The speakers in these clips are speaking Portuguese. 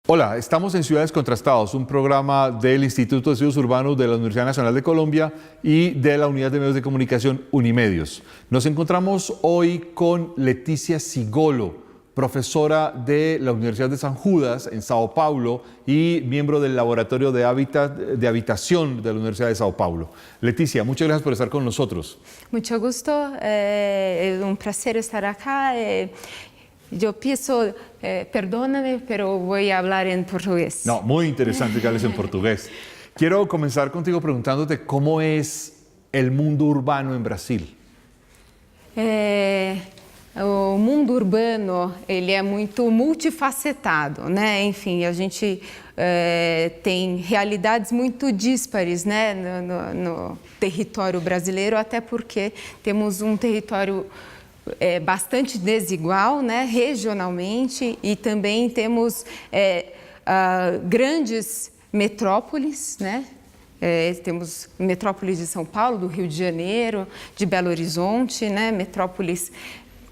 Hola, estamos en Ciudades Contrastados, un programa del Instituto de Estudios Urbanos de la Universidad Nacional de Colombia y de la Unidad de Medios de Comunicación Unimedios. Nos encontramos hoy con Leticia Sigolo, profesora de la Universidad de San Judas en Sao Paulo y miembro del Laboratorio de Habitación de la Universidad de Sao Paulo. Leticia, muchas gracias por estar con nosotros. Mucho gusto, es un placer estar acá. Yo pienso, perdóname, pero voy a hablar en portugués. No, muy interesante que hables en portugués. Quiero comenzar contigo preguntándote cómo es el mundo urbano en Brasil. O mundo urbano, ele é muito multifacetado, né? Enfim, a gente tem realidades muito díspares, né, no território brasileiro, até porque temos um território bastante desigual, né, regionalmente, e também temos grandes metrópoles, né? Temos metrópoles de São Paulo, do Rio de Janeiro, de Belo Horizonte, né, metrópoles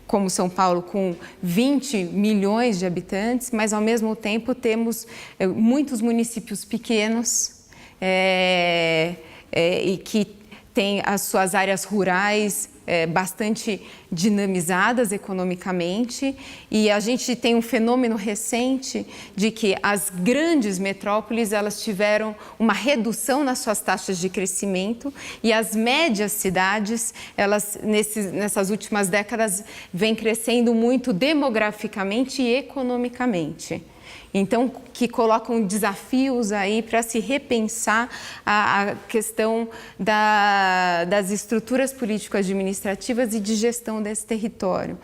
como São Paulo com 20 milhões de habitantes, mas ao mesmo tempo temos muitos municípios pequenos e que têm as suas áreas rurais bastante dinamizadas economicamente, e a gente tem um fenômeno recente de que as grandes metrópoles elas tiveram uma redução nas suas taxas de crescimento e as médias cidades elas nessas últimas décadas vêm crescendo muito demograficamente e economicamente. Então, que colocam desafios aí para se repensar a questão das estruturas político-administrativas e de gestão desse território.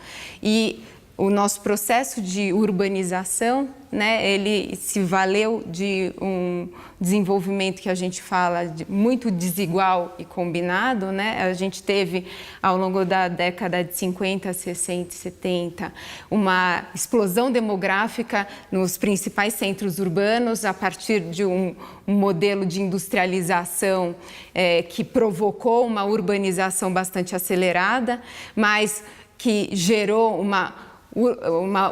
E o nosso processo de urbanização, né, ele se valeu de um desenvolvimento que a gente fala de muito desigual e combinado, né? A gente teve, ao longo da década de 50, 60 e 70, uma explosão demográfica nos principais centros urbanos a partir de um modelo de industrialização que provocou uma urbanização bastante acelerada, mas que gerou uma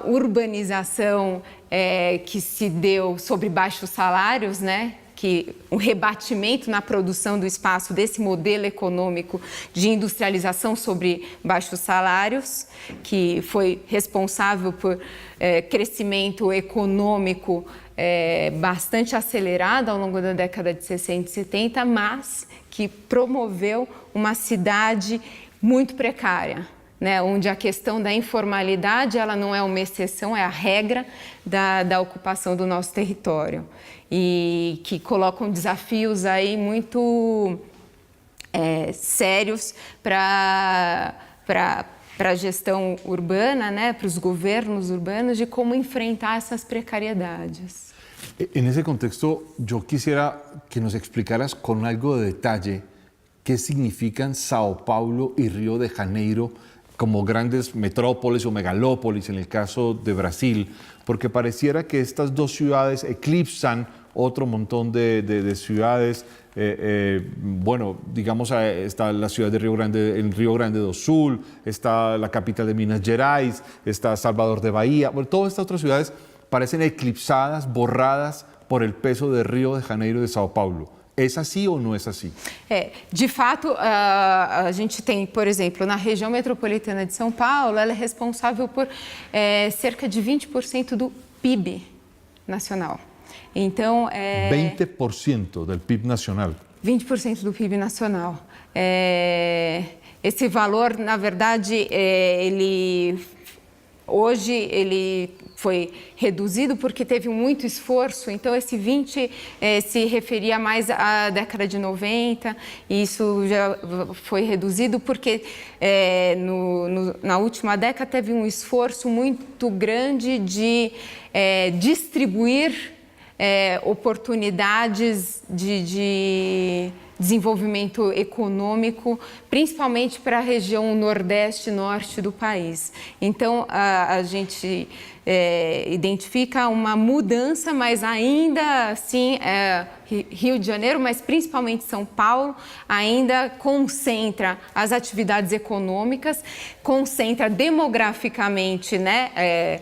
urbanização que se deu sobre baixos salários, né? Que um rebatimento na produção do espaço desse modelo econômico de industrialização sobre baixos salários, que foi responsável por crescimento econômico bastante acelerado ao longo da década de 60 e 70, mas que promoveu uma cidade muito precária, né, onde a questão da informalidade ela não é uma exceção, é a regra da ocupação do nosso território, e que colocam desafios aí muito sérios para a gestão urbana, né, para os governos urbanos, de como enfrentar essas precariedades. En ese contexto, yo quisiera que nos explicaras con algo de detalle qué significan Sao Paulo y Río de Janeiro como grandes metrópolis o megalópolis en el caso de Brasil, porque pareciera que estas dos ciudades eclipsan otro montón de ciudades. Bueno, digamos, está la ciudad de Río Grande do Sul, está la capital de Minas Gerais, está Salvador de Bahía. Bueno, todas estas otras ciudades parecen eclipsadas, borradas por el peso de Río de Janeiro y de Sao Paulo. É assim ou não é assim? De fato, a gente tem, por exemplo, na região metropolitana de São Paulo, ela é responsável por cerca de 20% do PIB nacional. Então, 20% do PIB nacional. 20% do PIB nacional. Esse valor, na verdade, hoje ele foi reduzido porque teve muito esforço, então esse 20 se referia mais à década de 90, e isso já foi reduzido porque na última década teve um esforço muito grande de distribuir oportunidades de desenvolvimento econômico, principalmente para a região nordeste e norte do país. Então, a gente identifica uma mudança, mas ainda assim, Rio de Janeiro, mas principalmente São Paulo, ainda concentra as atividades econômicas, concentra demograficamente, né,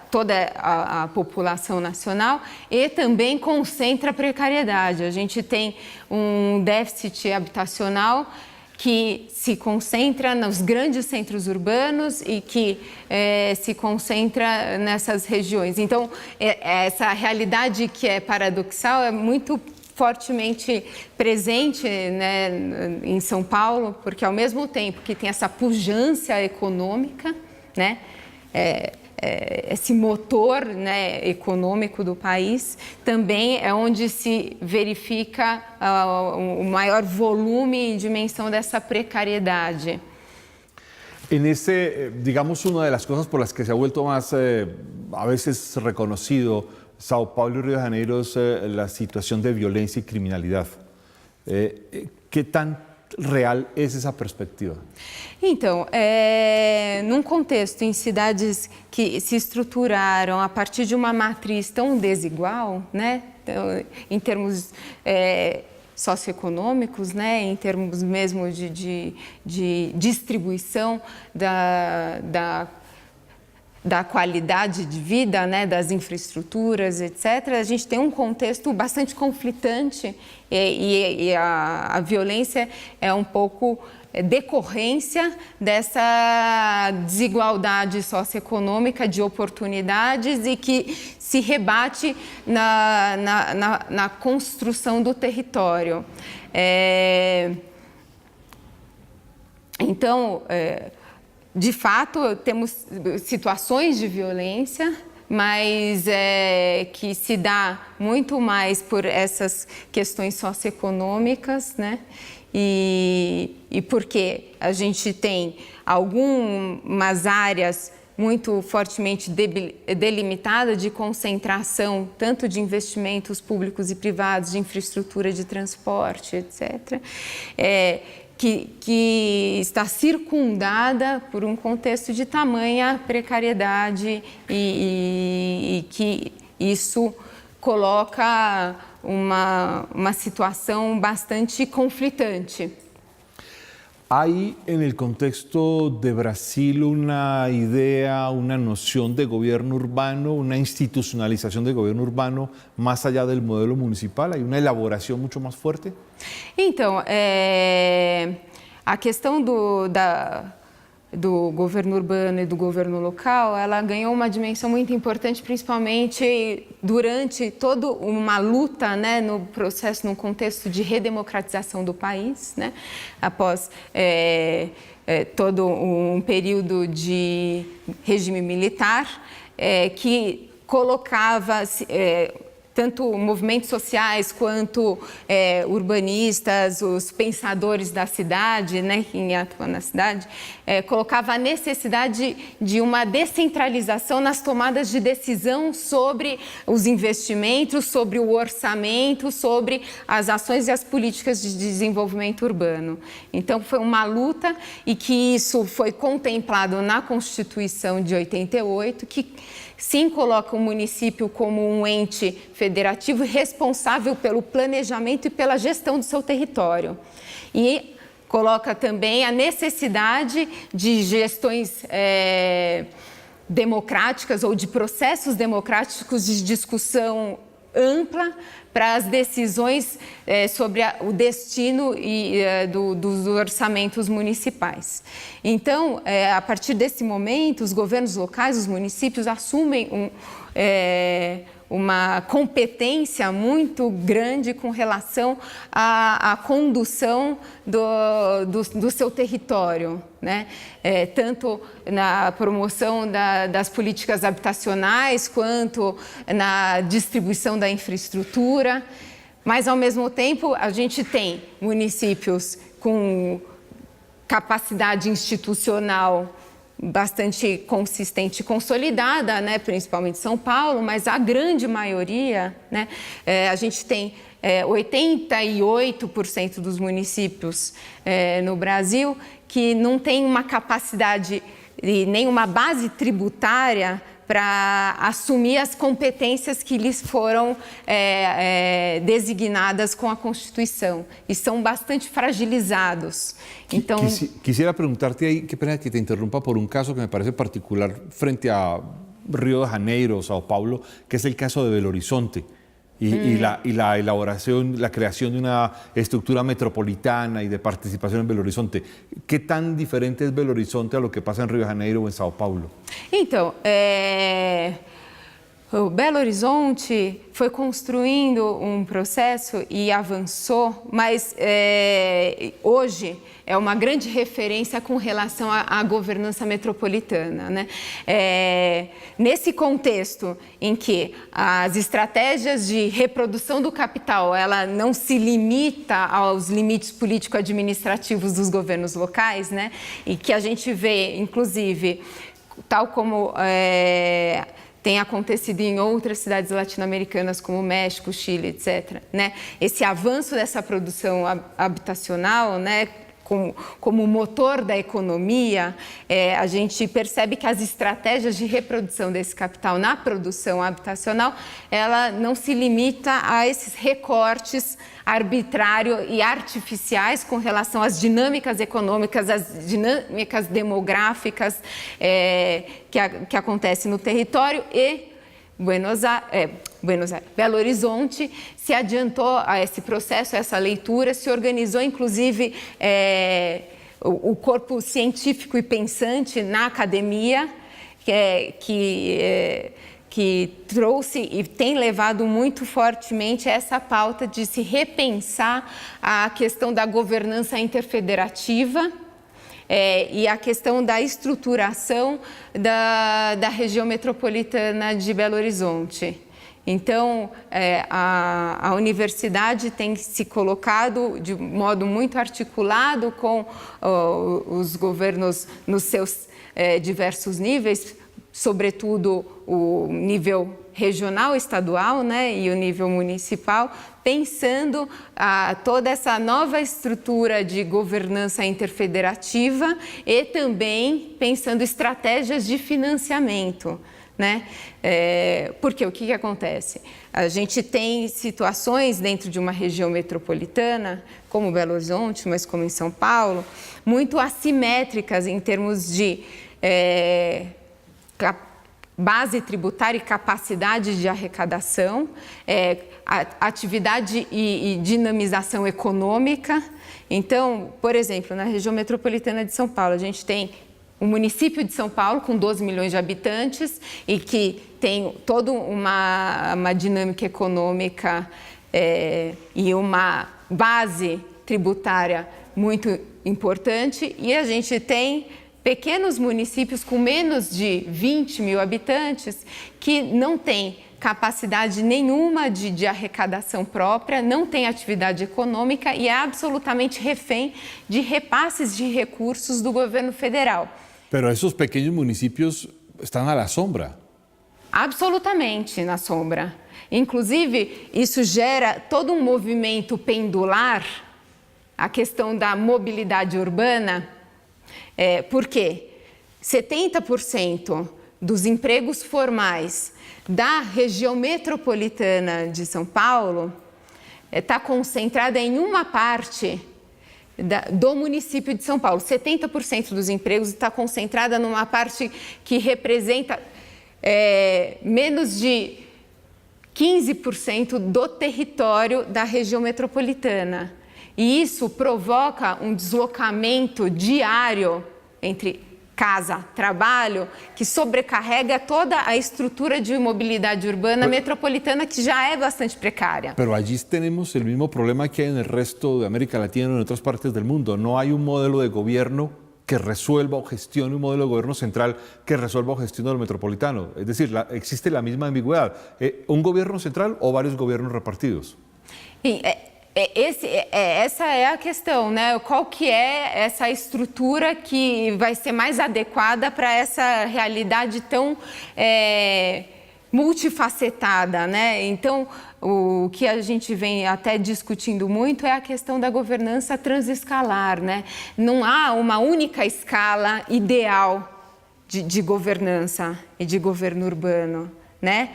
toda a população nacional e também concentra a precariedade. A gente tem um déficit habitacional que se concentra nos grandes centros urbanos e que se concentra nessas regiões. Então, essa realidade que é paradoxal é muito fortemente presente, né, em São Paulo, porque ao mesmo tempo que tem essa pujança econômica, né, esse motor, né, econômico do país, também é onde se verifica o maior volume e dimensão dessa precariedade. En ese, digamos, una de las cosas por las que se ha vuelto más a veces reconocido Sao Paulo y Río de Janeiro es la situación de violencia y criminalidad. ¿Qué tan real é essa perspectiva? Então, num contexto em cidades que se estruturaram a partir de uma matriz tão desigual, né, então, em termos socioeconômicos, né, em termos mesmo de distribuição da qualidade de vida, né, das infraestruturas, etc., a gente tem um contexto bastante conflitante e a violência é um pouco decorrência dessa desigualdade socioeconômica de oportunidades e que se rebate na construção do território. Então, de fato, temos situações de violência, mas que se dá muito mais por essas questões socioeconômicas, né? E porque a gente tem algumas áreas muito fortemente delimitadas de concentração, tanto de investimentos públicos e privados, de infraestrutura de transporte, etc., que está circundada por um contexto de tamanha precariedade e que isso coloca uma situação bastante conflitante. ¿Hay en el contexto de Brasil una idea, una noción de gobierno urbano, una institucionalización de gobierno urbano más allá del modelo municipal? ¿Hay una elaboración mucho más fuerte? Então, a questão do governo urbano e do governo local, ela ganhou uma dimensão muito importante, principalmente durante toda uma luta, né, no processo, no contexto de redemocratização do país, né, após todo um período de regime militar, que colocava tanto movimentos sociais quanto urbanistas, os pensadores da cidade, né, que atuam na cidade, colocava a necessidade de uma descentralização nas tomadas de decisão sobre os investimentos, sobre o orçamento, sobre as ações e as políticas de desenvolvimento urbano. Então, foi uma luta e que isso foi contemplado na Constituição de 88, que sim coloca o município como um ente federativo responsável pelo planejamento e pela gestão do seu território. E coloca também a necessidade de gestões democráticas ou de processos democráticos de discussão ampla para as decisões sobre o destino dos orçamentos municipais. Então, a partir desse momento, os governos locais, os municípios, assumem uma competência muito grande com relação à condução do seu território, né? Tanto na promoção das políticas habitacionais, quanto na distribuição da infraestrutura, mas, ao mesmo tempo, a gente tem municípios com capacidade institucional bastante consistente e consolidada, né, principalmente São Paulo, mas a grande maioria, né, a gente tem 88% dos municípios no Brasil que não tem uma capacidade e nem uma base tributária para assumir as competências que lhes foram designadas com a Constituição e são bastante fragilizados. Então, quisiera preguntarte ahí, qué pena que te interrumpa, por un caso que me parece particular frente a Río de Janeiro, Sao Paulo, que es el caso de Belo Horizonte. Y la elaboración, la creación de una estructura metropolitana y de participación en Belo Horizonte. ¿Qué tan diferente es Belo Horizonte a lo que pasa en Río de Janeiro o en Sao Paulo? Então, o Belo Horizonte foi construindo um processo e avançou, mas hoje é uma grande referência com relação à governança metropolitana, né? Nesse contexto em que as estratégias de reprodução do capital, ela não se limita aos limites político-administrativos dos governos locais, né? E que a gente vê, inclusive, tal como tem acontecido em outras cidades latino-americanas, como México, Chile, etc., né? Esse avanço dessa produção habitacional, né, como motor da economia, a gente percebe que as estratégias de reprodução desse capital na produção habitacional, ela não se limita a esses recortes arbitrários e artificiais com relação às dinâmicas econômicas, às dinâmicas demográficas que acontecem no território e Belo Horizonte se adiantou a esse processo, a essa leitura, se organizou, inclusive, o corpo científico e pensante na academia, que trouxe e tem levado muito fortemente essa pauta de se repensar a questão da governança interfederativa, e a questão da estruturação da região metropolitana de Belo Horizonte. Então, a universidade tem se colocado de modo muito articulado com os governos nos seus diversos níveis, sobretudo o nível regional, estadual, né, e o nível municipal, pensando toda essa nova estrutura de governança interfederativa e também pensando estratégias de financiamento, né? Porque o que acontece? A gente tem situações dentro de uma região metropolitana, como Belo Horizonte, mas como em São Paulo, muito assimétricas em termos de base tributária e capacidade de arrecadação, atividade e dinamização econômica. Então, por exemplo, na região metropolitana de São Paulo, a gente tem o município de São Paulo, com 12 milhões de habitantes, e que tem toda uma dinâmica econômica e uma base tributária muito importante, e a gente tem pequenos municípios com menos de 20 mil habitantes que não têm capacidade nenhuma de arrecadação própria, não tem atividade econômica e é absolutamente refém de repasses de recursos do governo federal. Pero esos pequeños municipios están a la sombra. Absolutamente na sombra. Inclusive, isso gera todo um movimento pendular, a questão da mobilidade urbana. Por quê? 70% dos empregos formais da região metropolitana de São Paulo está concentrada em uma parte do município de São Paulo. 70% dos empregos está concentrada numa parte que representa menos de 15% do território da região metropolitana. E isso provoca um deslocamento diário entre casa, trabalho, que sobrecarrega toda a estrutura de mobilidade urbana metropolitana, que já é bastante precária. Pero allí tenemos el mismo problema que hay en el resto de América Latina y en otras partes del mundo. No hay un modelo de gobierno que resuelva o gestione, un modelo de gobierno central que resuelva o gestione lo metropolitano. Es decir, existe la misma ambigüedad. ¿Un gobierno central o varios gobiernos repartidos? Sim, essa é a questão, né? Qual que é essa estrutura que vai ser mais adequada para essa realidade tão multifacetada, né? Então, o que a gente vem até discutindo muito é a questão da governança transescalar, né? Não há uma única escala ideal de governança e de governo urbano, né?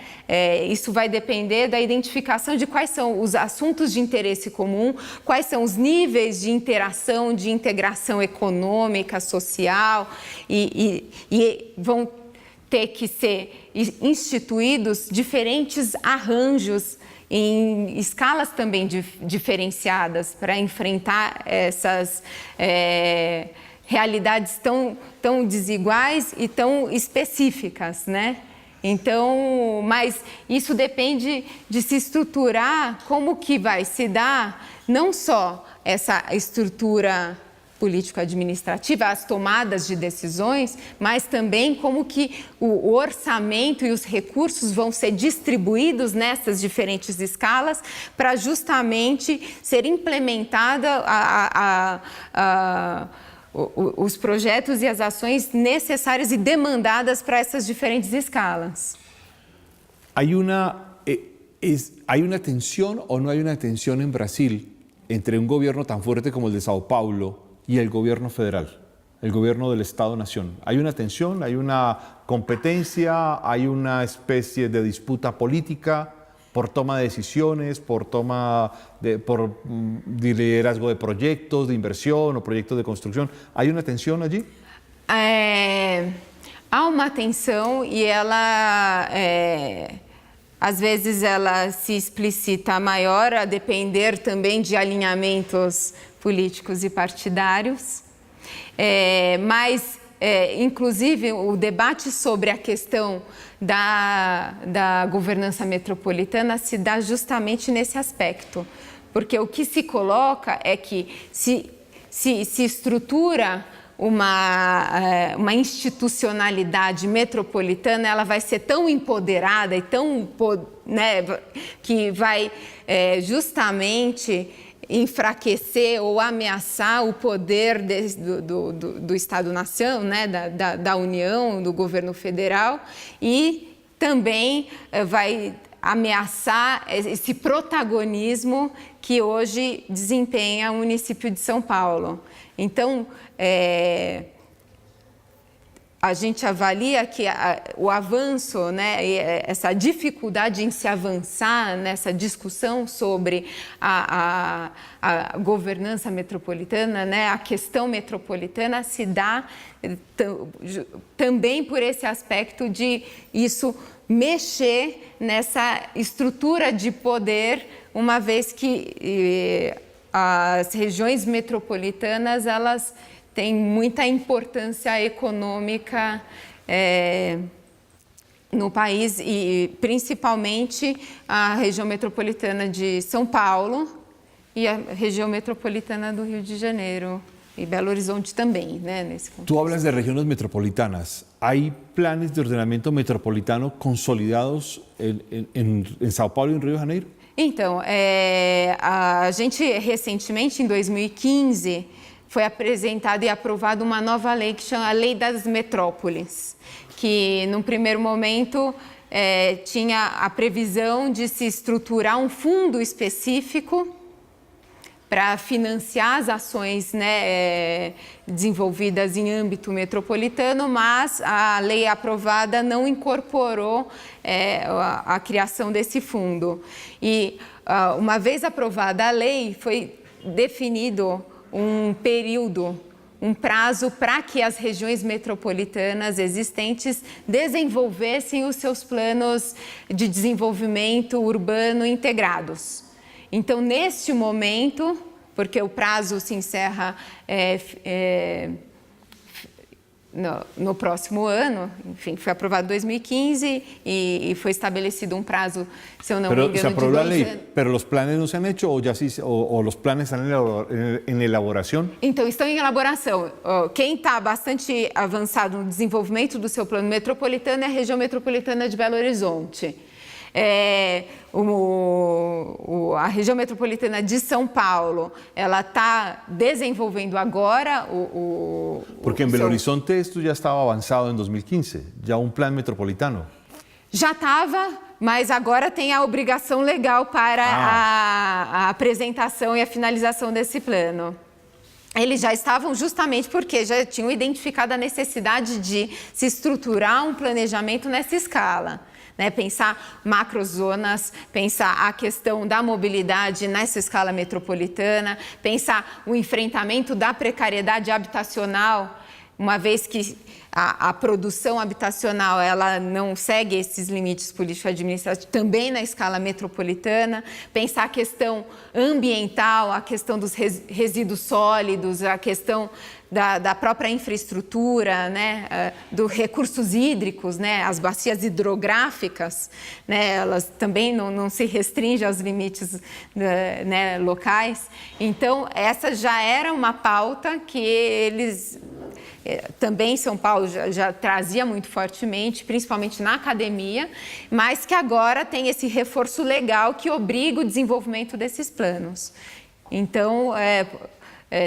Isso vai depender da identificação de quais são os assuntos de interesse comum, quais são os níveis de interação, de integração econômica, social, e vão ter que ser instituídos diferentes arranjos em escalas também diferenciadas para enfrentar essas realidades tão desiguais e tão específicas, né? Então, mas isso depende de se estruturar como que vai se dar não só essa estrutura político-administrativa, as tomadas de decisões, mas também como que o orçamento e os recursos vão ser distribuídos nessas diferentes escalas para justamente ser implementada os projetos e as ações necessárias e demandadas para essas diferentes escalas. ¿Hay una tensión o no hay una tensión en Brasil entre un gobierno tan fuerte como el de Sao Paulo y el gobierno federal, el gobierno del Estado-Nación? ¿Hay una tensión, hay una competencia, hay una especie de disputa política por toma de decisiones, por liderazgo de proyectos de inversión o proyectos de construcción? ¿Hay una tensión allí? Há uma tensão e ela, às vezes, ela se explicita maior a depender também de alinhamentos políticos e partidários, mas, inclusive, o debate sobre a questão da governança metropolitana se dá justamente nesse aspecto, porque o que se coloca é que se estrutura uma institucionalidade metropolitana, ela vai ser tão empoderada e tão, né, que vai justamente enfraquecer ou ameaçar o poder do Estado-nação, né, da União, do governo federal, e também vai ameaçar esse protagonismo que hoje desempenha o município de São Paulo. Então, a gente avalia que o avanço, né, essa dificuldade em se avançar nessa discussão sobre a governança metropolitana, né, a questão metropolitana, se dá também por esse aspecto de isso mexer nessa estrutura de poder, uma vez que as regiões metropolitanas, elas têm muita importância econômica no país e principalmente a região metropolitana de São Paulo e a região metropolitana do Rio de Janeiro y Belo Horizonte también, né, nesse contexto. Tú hablas de regiones metropolitanas. ¿Hay planes de ordenamiento metropolitano consolidados en São Paulo e em Rio de Janeiro? Então, a gente recentemente, em 2015, foi apresentada e aprovada uma nova lei que chama a Lei das Metrópoles, que, num primeiro momento, tinha a previsão de se estruturar um fundo específico para financiar as ações, né, desenvolvidas em âmbito metropolitano, mas a lei aprovada não incorporou a criação desse fundo. E, uma vez aprovada a lei, foi definido um período, um prazo para que as regiões metropolitanas existentes desenvolvessem os seus planos de desenvolvimento urbano integrados. Então, neste momento, porque o prazo se encerra no próximo ano, enfim, foi aprovado em 2015 e foi estabelecido um prazo, se eu não me engano, se aprobó la ley, anos. pero los planes no se han hecho o los planes están en elaboración? Então, estão em elaboração. Quem está bastante avançado no desenvolvimento do seu plano metropolitano é a região metropolitana de Belo Horizonte. A região metropolitana de São Paulo, ela está desenvolvendo agora Porque em Belo Horizonte isso já estava avançado em 2015, já um plano metropolitano. Já estava, mas agora tem a obrigação legal para a apresentação e a finalização desse plano. Eles já estavam justamente porque já tinham identificado a necessidade de se estruturar um planejamento nessa escala. Né, pensar macrozonas, pensar a questão da mobilidade nessa escala metropolitana, pensar o enfrentamento da precariedade habitacional uma vez que a produção habitacional ela não segue esses limites político-administrativos, também na escala metropolitana, pensar a questão ambiental, a questão dos resíduos sólidos, a questão da própria infraestrutura, né, dos recursos hídricos, né, as bacias hidrográficas, né, elas também não se restringem aos limites, né, locais. Então, essa já era uma pauta que eles... Também São Paulo já trazia muito fortemente, principalmente na academia, mas que agora tem esse reforço legal que obriga o desenvolvimento desses planos. Então,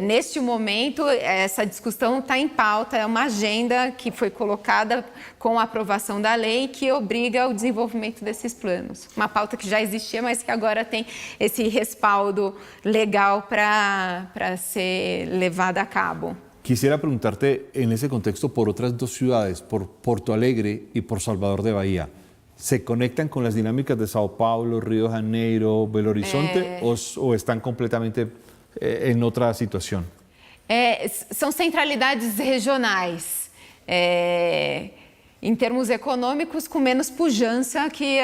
neste momento, essa discussão está em pauta, é uma agenda que foi colocada com a aprovação da lei que obriga o desenvolvimento desses planos. Uma pauta que já existia, mas que agora tem esse respaldo legal para ser levada a cabo. Quisiera preguntarte en ese contexto por otras dos ciudades, por Porto Alegre y por Salvador de Bahía. ¿Se conectan con las dinámicas de Sao Paulo, Río de Janeiro, Belo Horizonte o están completamente en otra situación? São centralidades regionais. Em termos econômicos, com menos pujança que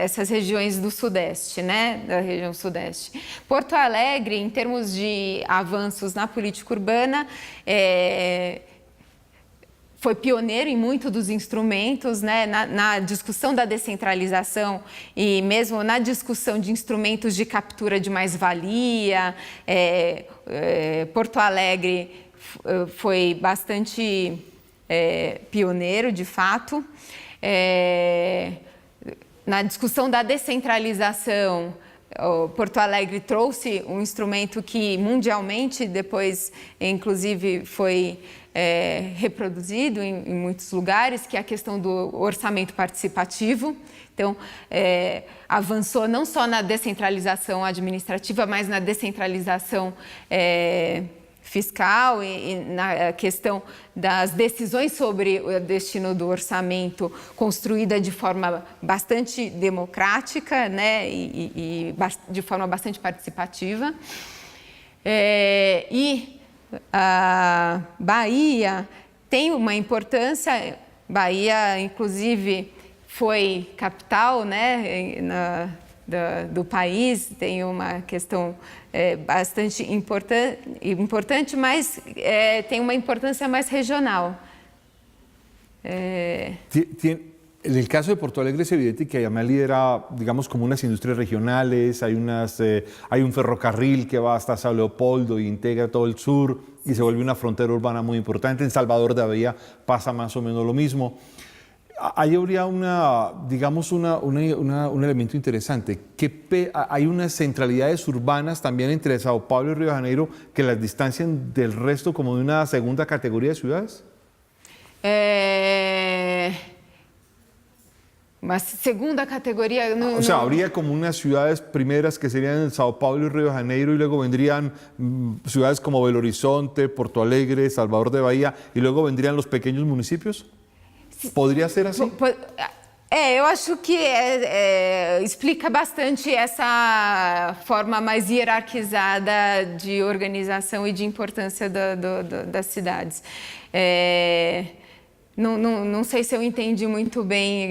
essas regiões do Sudeste, né? Da região Sudeste. Porto Alegre, em termos de avanços na política urbana, foi pioneiro em muitos dos instrumentos, né? Na discussão da descentralização e mesmo na discussão de instrumentos de captura de mais-valia. Porto Alegre foi bastante... pioneiro, de fato. Na discussão da descentralização, Porto Alegre trouxe um instrumento que mundialmente depois, inclusive, foi reproduzido em muitos lugares, que é a questão do orçamento participativo. Então, avançou não só na descentralização administrativa, mas na descentralização fiscal e na questão das decisões sobre o destino do orçamento construída de forma bastante democrática, né, e de forma bastante participativa. E a Bahia tem uma importância. Bahia, inclusive, foi capital, né, do país, tem uma questão bastante importante, mas tem uma importância mais regional. En el caso de Porto Alegre es evidente que Ayamel lidera, digamos, como unas industrias regionales, hay un ferrocarril que va hasta Sao Leopoldo y integra todo el sur y se vuelve una frontera urbana muy importante. En Salvador de Bahía pasa más o menos lo mismo. Ahí habría un elemento interesante, que hay unas centralidades urbanas también entre Sao Paulo y Río de Janeiro que las distancian del resto como de una segunda categoría de ciudades. Uma segunda categoría. O sea, habría como unas ciudades primeras que serían Sao Paulo y Río de Janeiro y luego vendrían ciudades como Belo Horizonte, Porto Alegre, Salvador de Bahía y luego vendrían los pequeños municipios. Poderia ser assim? Eu acho que explica bastante essa forma mais hierarquizada de organização e de importância das cidades. Não sei se eu entendi muito bem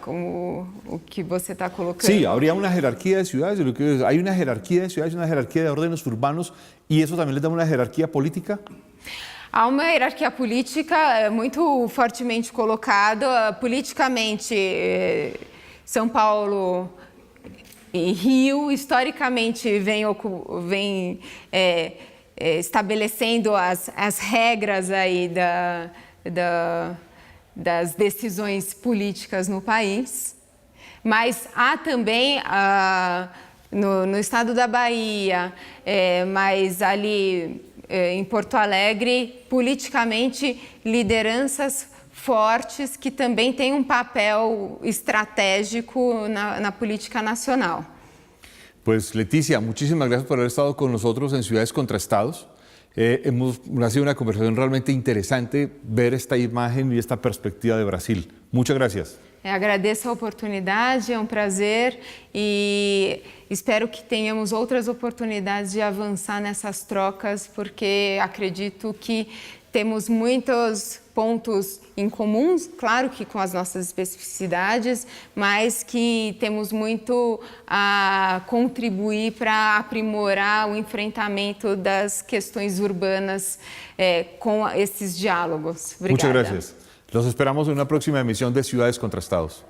o que você está colocando. Sí, habría una jerarquía de ciudades. Hay una jerarquía de ciudades, una jerarquía de órdenes urbanos y eso también les da una jerarquía política. Há uma hierarquia política muito fortemente colocada. Politicamente, São Paulo e Rio, historicamente, vem estabelecendo as regras aí das decisões políticas no país. Mas há também, no estado da Bahia, mas ali... em Porto Alegre, politicamente, lideranças fortes que também têm um papel estratégico na política nacional. Pues Leticia, muchísimas gracias por haber estado con nosotros en Ciudades contra Estados. Ha sido una conversación realmente interesante ver esta imagen y esta perspectiva de Brasil. Muchas gracias. Agradeço a oportunidade, é um prazer e espero que tenhamos outras oportunidades de avançar nessas trocas, porque acredito que temos muitos pontos em comuns, claro que com as nossas especificidades, mas que temos muito a contribuir para aprimorar o enfrentamento das questões urbanas com esses diálogos. Obrigada. Muchas gracias. Los esperamos en una próxima emisión de Ciudades contra Estados.